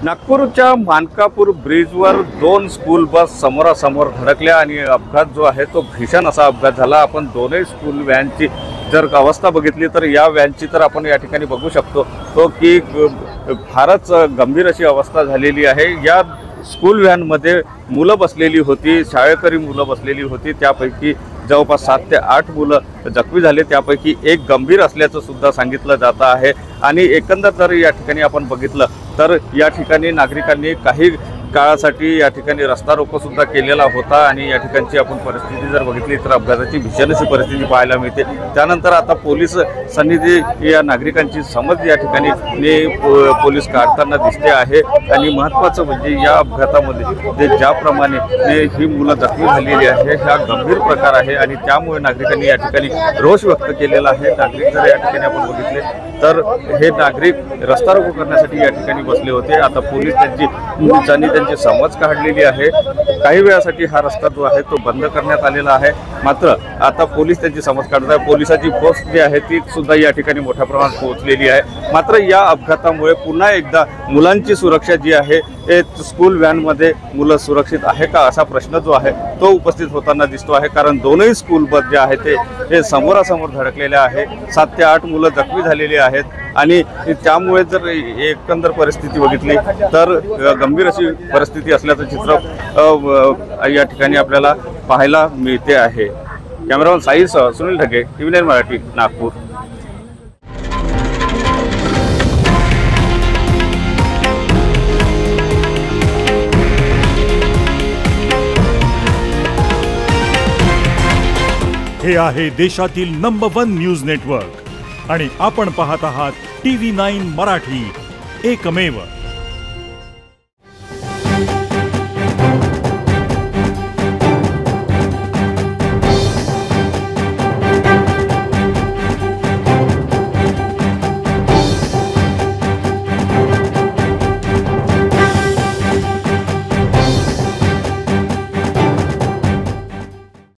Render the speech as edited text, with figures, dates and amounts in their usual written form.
नागपूरच्या मानकापूर ब्रिजवर दोन school bus समोरासमोर धडकल्या आणि अपघात जो आहे तो भीषण असा अपघात झाला। आपण दोन्ही स्कूल व्हॅनची जर अवस्था बघितली तर या व्हॅनची तर आपण या ठिकाणी बघू शकतो तो की फारच गंभीर अशी अवस्था झालेली आहे। या स्कूल व्हॅनमध्ये मुलं बसलेली होती, शाळकरी मुलं बसलेली होती। त्यापैकी जवळपास 7 ते 8 मुलं जखमी झाले, त्यापैकी एक गंभीर असल्याचं सुद्धा सांगितलं जात आहे। आणि एकंदर जर या ठिकाणी आपण बघितलं तर या ठिकाणी नागरिकांनी काही काळासाठी या ठिकाणी रस्ता रोको सुद्धा केलेला होता आणि या ठिकाणची आपण परिस्थिती जर बघितली तर अपघाताची भीषण अशी परिस्थिती पाहायला मिळते। त्यानंतर आता पोलीस सन्निधी या नागरिकांची समज या ठिकाणी पोलीस काढताना दिसते आहे। आणि महत्त्वाचं म्हणजे या अपघातामध्ये ज्याप्रमाणे ही मुलं जखमी झालेली आहे हा गंभीर प्रकार आहे आणि त्यामुळे नागरिकांनी या ठिकाणी रोष व्यक्त केलेला आहे। नागरिक जर या ठिकाणी आपण बघितले तर हे नागरिक रस्ता रोको करण्यासाठी या ठिकाणी बसले होते। आता पोलीस त्यांची समज काढलेली आहे। काही वेळासाठी हा रस्ता जो आहे तो बंद करण्यात आलेला आहे, मात्र आता पोलीस त्यांची समज काढत आहे। पोलिसाची फोर्स जी आहे ती सुद्धा या ठिकाणी मोठ्या प्रमाणात पोहोचलेली आहे। मात्र या अपघातामुळे पुन्हा एकदा मुलांची सुरक्षा जी आहे स्कूल व्हॅनमध्ये मुलं सुरक्षित आहे का असा प्रश्न जो आहे तो उपस्थित होताना दिसतो आहे। कारण दोनही स्कूल बस जे आहे ते समोरासमोर धडकलेले आहे। 7 ते 8 मुलं जखमी झालेली आहेत आणि त्यामुळे जर एकंदर परिस्थिती बघितली तर गंभीर अशी परिस्थिती असल्याचं चित्र या ठिकाणी आपल्याला पाहायला मिळते आहे। कॅमेरामन साईसह सुनील ढगे, TV9 मराठी, नागपूर। हे आहे देशातील नंबर 1 न्यूज नेटवर्क आणि आपण पाहत आहात TV9 मराठी, एकमेव।